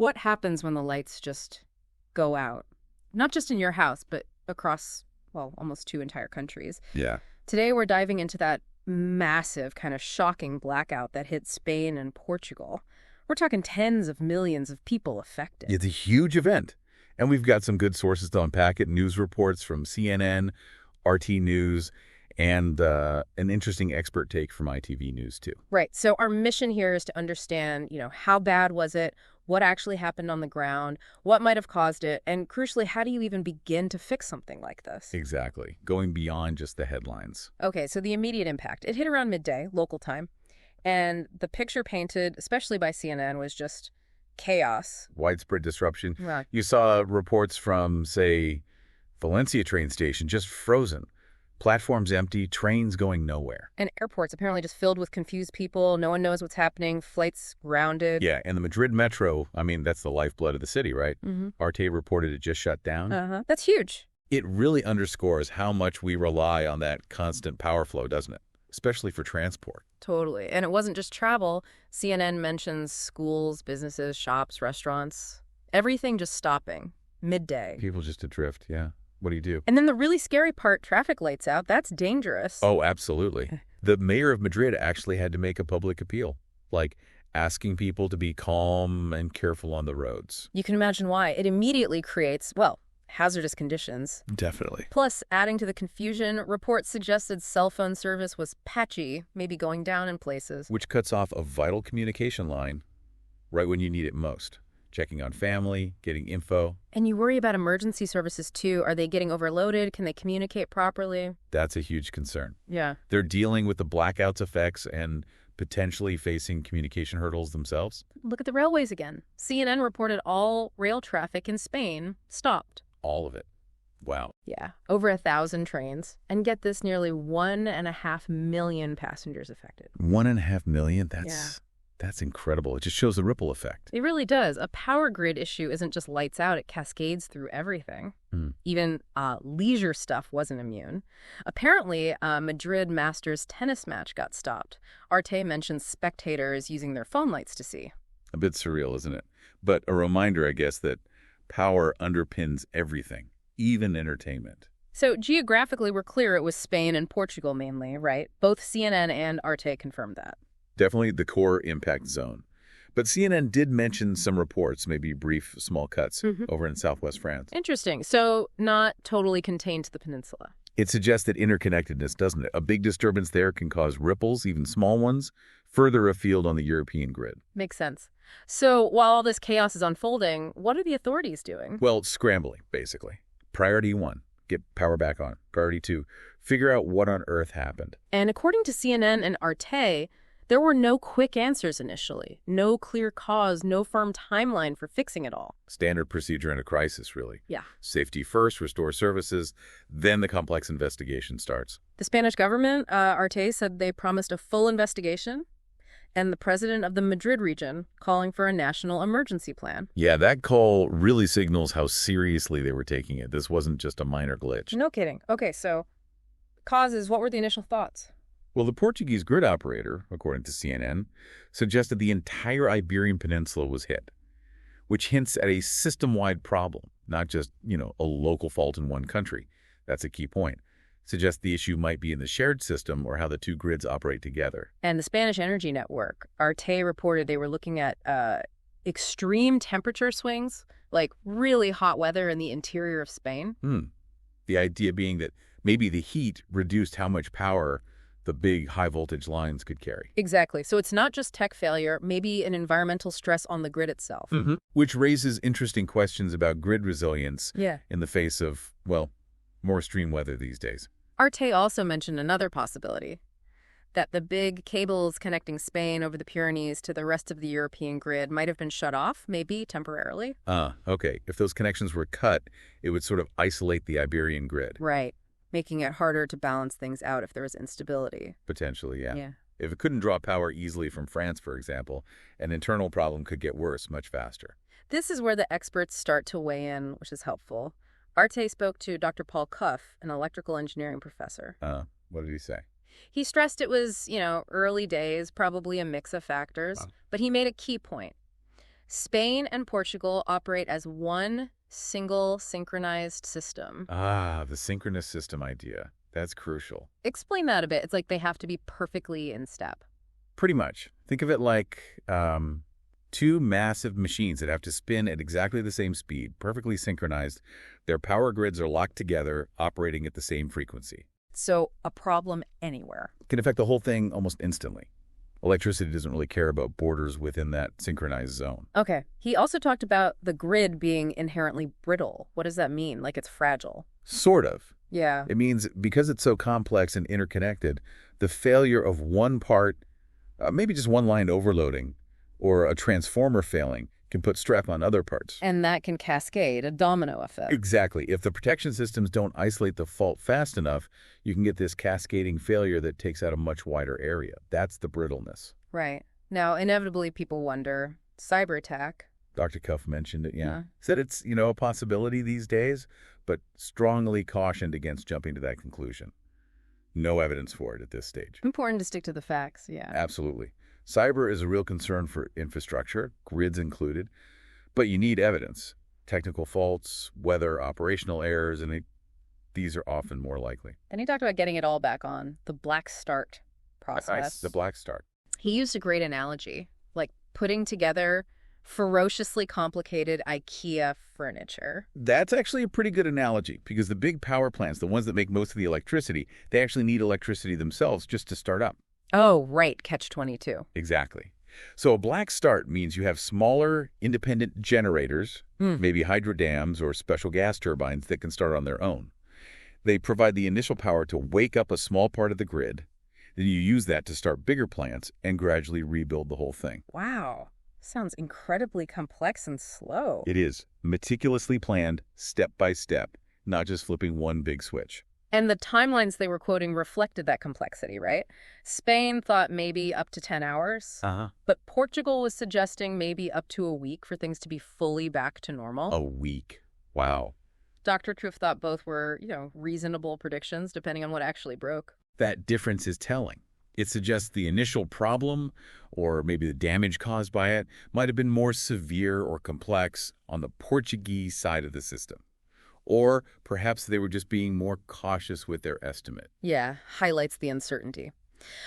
What happens when the lights just go out? Not just in your house, but across, well, almost two entire countries. Yeah. Today we're diving into that massive, kind of shocking blackout that hit Spain and Portugal. We're talking tens of millions of people affected. It's a huge event. And we've got some good sources to unpack it. News reports from CNN, RT News, and an interesting expert take from ITV News, too. Right. So our mission here is to understand, how bad was it? What actually happened on the ground? What might have caused it? And crucially, how do you even begin to fix something like this? Exactly. Going beyond just the headlines. Okay, so the immediate impact. It hit around midday, local time. And the picture painted, especially by CNN, was just chaos. Widespread disruption. Right. You saw reports from, say, Valencia train station just frozen. Platforms empty, trains going nowhere. And airports apparently just filled with confused people. No one knows what's happening. Flights grounded. Yeah, and the Madrid metro, that's the lifeblood of the city, right? Mm-hmm. RT reported it just shut down. Uh-huh. That's huge. It really underscores how much we rely on that constant power flow, doesn't it? Especially for transport. Totally. And it wasn't just travel. CNN mentions schools, businesses, shops, restaurants. Everything just stopping. Midday. People just adrift, yeah. What do you do? And then the really scary part, traffic lights out. That's dangerous. Oh, absolutely. The mayor of Madrid actually had to make a public appeal, like asking people to be calm and careful on the roads. You can imagine why. It immediately creates, hazardous conditions. Definitely. Plus, adding to the confusion, reports suggested cell phone service was patchy, maybe going down in places. Which cuts off a vital communication line right when you need it most. Checking on family, getting info. And you worry about emergency services, too. Are they getting overloaded? Can they communicate properly? That's a huge concern. Yeah. They're dealing with the blackouts effects and potentially facing communication hurdles themselves. Look at the railways again. CNN reported all rail traffic in Spain stopped. All of it. Wow. Yeah. Over 1,000 trains. And get this, nearly 1.5 million passengers affected. 1.5 million? Yeah. That's incredible. It just shows the ripple effect. It really does. A power grid issue isn't just lights out. It cascades through everything. Even leisure stuff wasn't immune. Apparently, a Madrid Masters tennis match got stopped. Arte mentions spectators using their phone lights to see. A bit surreal, isn't it? But a reminder, I guess, that power underpins everything, even entertainment. So geographically, we're clear it was Spain and Portugal mainly, right? Both CNN and Arte confirmed that. Definitely the core impact zone. But CNN did mention some reports, maybe brief, small cuts, over in southwest France. Interesting. So not totally contained to the peninsula. It suggests that interconnectedness, doesn't it? A big disturbance there can cause ripples, even small ones, further afield on the European grid. Makes sense. So while all this chaos is unfolding, what are the authorities doing? Well, scrambling, basically. Priority 1, get power back on. Priority 2, figure out what on earth happened. And according to CNN and Arte, there were no quick answers initially. No clear cause, no firm timeline for fixing it all. Standard procedure in a crisis, really. Yeah. Safety first, restore services, then the complex investigation starts. The Spanish government, Arte, said they promised a full investigation, and the president of the Madrid region calling for a national emergency plan. Yeah, that call really signals how seriously they were taking it. This wasn't just a minor glitch. No kidding. Okay, so causes, what were the initial thoughts? Well, the Portuguese grid operator, according to CNN, suggested the entire Iberian Peninsula was hit, which hints at a system-wide problem, not just, a local fault in one country. That's a key point. Suggests the issue might be in the shared system or how the two grids operate together. And the Spanish Energy Network, Arte reported they were looking at extreme temperature swings, like really hot weather in the interior of Spain. The idea being that maybe the heat reduced how much power the big high-voltage lines could carry. Exactly. So it's not just tech failure, maybe an environmental stress on the grid itself. Which raises interesting questions about grid resilience in the face of, more extreme weather these days. Arte also mentioned another possibility, that the big cables connecting Spain over the Pyrenees to the rest of the European grid might have been shut off, maybe temporarily. Okay. If those connections were cut, it would sort of isolate the Iberian grid. Right. Making it harder to balance things out if there was instability. Potentially, yeah. If it couldn't draw power easily from France, for example, an internal problem could get worse much faster. This is where the experts start to weigh in, which is helpful. Arte spoke to Dr. Paul Cuff, an electrical engineering professor. What did he say? He stressed it was, early days, probably a mix of factors, but he made a key point. Spain and Portugal operate as one single synchronized system. Ah, the synchronous system idea. That's crucial. Explain that a bit. It's like they have to be perfectly in step. Pretty much. Think of it like two massive machines that have to spin at exactly the same speed, perfectly synchronized. Their power grids are locked together, operating at the same frequency. So a problem anywhere. Can affect the whole thing almost instantly. Electricity doesn't really care about borders within that synchronized zone. Okay. He also talked about the grid being inherently brittle. What does that mean? Like it's fragile? Sort of. Yeah. It means because it's so complex and interconnected, the failure of one part, maybe just one line overloading, or a transformer failing, can put stress on other parts. And that can cascade, a domino effect. Exactly. If the protection systems don't isolate the fault fast enough, you can get this cascading failure that takes out a much wider area. That's the brittleness. Right. Now, inevitably, people wonder, cyber attack. Dr. Cuff mentioned it, yeah. Said it's, a possibility these days, but strongly cautioned against jumping to that conclusion. No evidence for it at this stage. Important to stick to the facts, yeah. Absolutely. Cyber is a real concern for infrastructure, grids included, but you need evidence. Technical faults, weather, operational errors, and these are often more likely. Then he talked about getting it all back on, the black start process. Nice, the black start. He used a great analogy, like putting together ferociously complicated IKEA furniture. That's actually a pretty good analogy because the big power plants, the ones that make most of the electricity, they actually need electricity themselves just to start up. Oh, right, catch-22. Exactly. So a black start means you have smaller independent generators, maybe hydro dams or special gas turbines that can start on their own. They provide the initial power to wake up a small part of the grid. Then you use that to start bigger plants and gradually rebuild the whole thing. Wow. Sounds incredibly complex and slow. It is meticulously planned, step by step, not just flipping one big switch. And the timelines they were quoting reflected that complexity, right? Spain thought maybe up to 10 hours. But Portugal was suggesting maybe up to a week for things to be fully back to normal. A week. Wow. Dr. Truff thought both were, reasonable predictions depending on what actually broke. That difference is telling. It suggests the initial problem, or maybe the damage caused by it, might have been more severe or complex on the Portuguese side of the system. Or perhaps they were just being more cautious with their estimate. Yeah, highlights the uncertainty.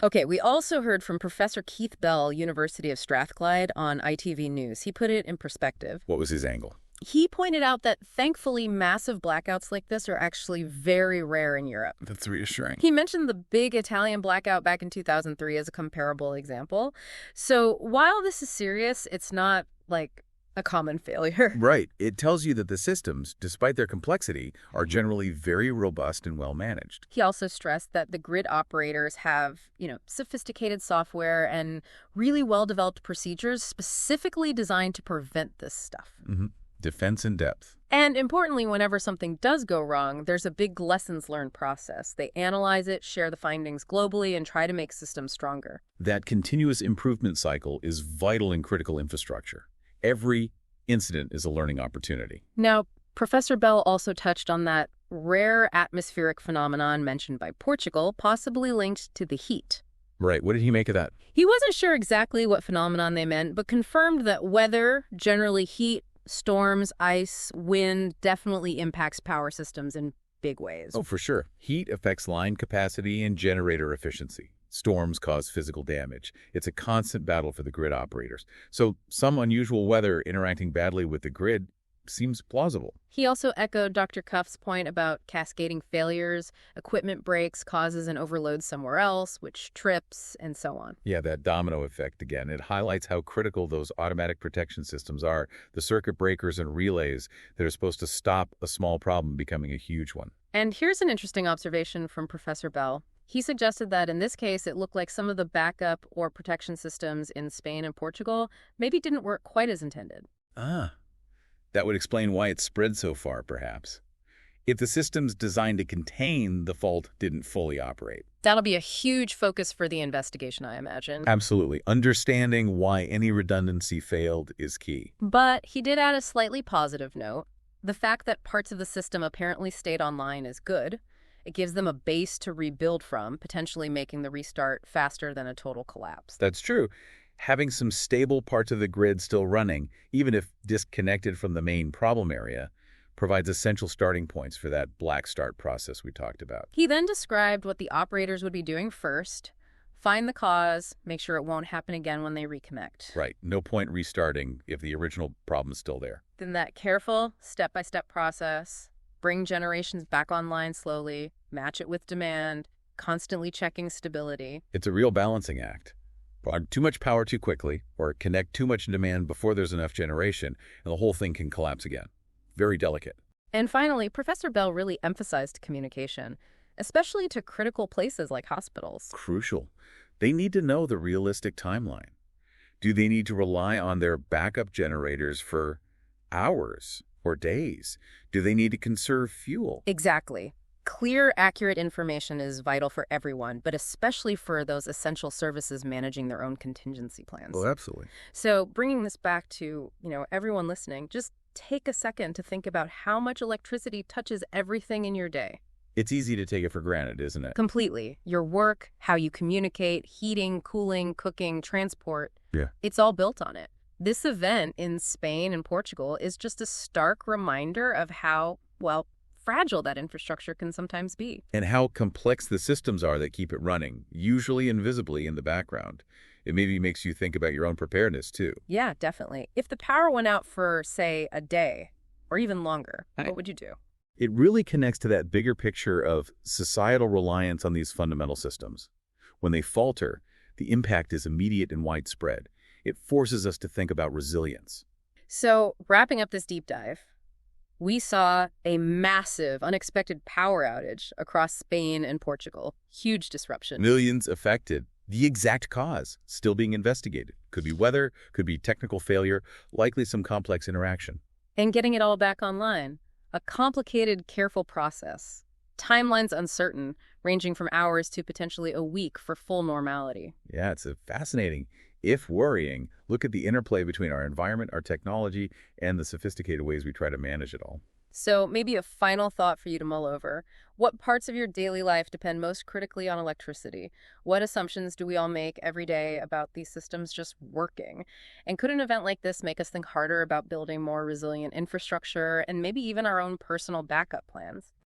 Okay, we also heard from Professor Keith Bell, University of Strathclyde, on ITV News. He put it in perspective. What was his angle? He pointed out that, thankfully, massive blackouts like this are actually very rare in Europe. That's reassuring. He mentioned the big Italian blackout back in 2003 as a comparable example. So while this is serious, it's not, like, a common failure. Right. It tells you that the systems, despite their complexity, are generally very robust and well managed. He also stressed that the grid operators have, sophisticated software and really well-developed procedures specifically designed to prevent this stuff. Defense in depth. And importantly, whenever something does go wrong, there's a big lessons learned process. They analyze it, share the findings globally, and try to make systems stronger. That continuous improvement cycle is vital in critical infrastructure. Every incident is a learning opportunity. Now, Professor Bell also touched on that rare atmospheric phenomenon mentioned by Portugal, possibly linked to the heat. Right. What did he make of that? He wasn't sure exactly what phenomenon they meant, but confirmed that weather, generally heat, storms, ice, wind, definitely impacts power systems in big ways. Oh, for sure. Heat affects line capacity and generator efficiency. Storms cause physical damage. It's a constant battle for the grid operators. So some unusual weather interacting badly with the grid seems plausible. He also echoed Dr. Cuff's point about cascading failures, equipment breaks, causes an overload somewhere else, which trips, and so on. Yeah, that domino effect again. It highlights how critical those automatic protection systems are, the circuit breakers and relays that are supposed to stop a small problem becoming a huge one. And here's an interesting observation from Professor Bell. He suggested that in this case, it looked like some of the backup or protection systems in Spain and Portugal maybe didn't work quite as intended. That would explain why it spread so far, perhaps. If the systems designed to contain the fault didn't fully operate. That'll be a huge focus for the investigation, I imagine. Absolutely. Understanding why any redundancy failed is key. But he did add a slightly positive note. The fact that parts of the system apparently stayed online is good. It gives them a base to rebuild from, potentially making the restart faster than a total collapse. That's true. Having some stable parts of the grid still running, even if disconnected from the main problem area, provides essential starting points for that black start process we talked about. He then described what the operators would be doing first, find the cause, make sure it won't happen again when they reconnect. Right. No point restarting if the original problem is still there. Then that careful, step-by-step process, bring generations back online slowly, match it with demand, constantly checking stability. It's a real balancing act. Provide too much power too quickly, or connect too much demand before there's enough generation, and the whole thing can collapse again. Very delicate. And finally, Professor Bell really emphasized communication, especially to critical places like hospitals. Crucial. They need to know the realistic timeline. Do they need to rely on their backup generators for hours or days? Do they need to conserve fuel? Exactly. Clear, accurate information is vital for everyone, but especially for those essential services managing their own contingency plans. Oh, absolutely. So bringing this back to, everyone listening, just take a second to think about how much electricity touches everything in your day. It's easy to take it for granted, isn't it? Completely. Your work, how you communicate, heating, cooling, cooking, transport. Yeah. It's all built on it. This event in Spain and Portugal is just a stark reminder of how, fragile that infrastructure can sometimes be. And how complex the systems are that keep it running, usually invisibly in the background. It maybe makes you think about your own preparedness, too. Yeah, definitely. If the power went out for, say, a day or even longer, what would you do? It really connects to that bigger picture of societal reliance on these fundamental systems. When they falter, the impact is immediate and widespread. It forces us to think about resilience. So, wrapping up this deep dive, we saw a massive, unexpected power outage across Spain and Portugal. Huge disruption. Millions affected. The exact cause still being investigated. Could be weather, could be technical failure, likely some complex interaction. And getting it all back online. A complicated, careful process. Timelines uncertain, ranging from hours to potentially a week for full normality. Yeah, it's a fascinating, if worrying, look at the interplay between our environment, our technology, and the sophisticated ways we try to manage it all. So maybe a final thought for you to mull over. What parts of your daily life depend most critically on electricity? What assumptions do we all make every day about these systems just working? And could an event like this make us think harder about building more resilient infrastructure and maybe even our own personal backup plans?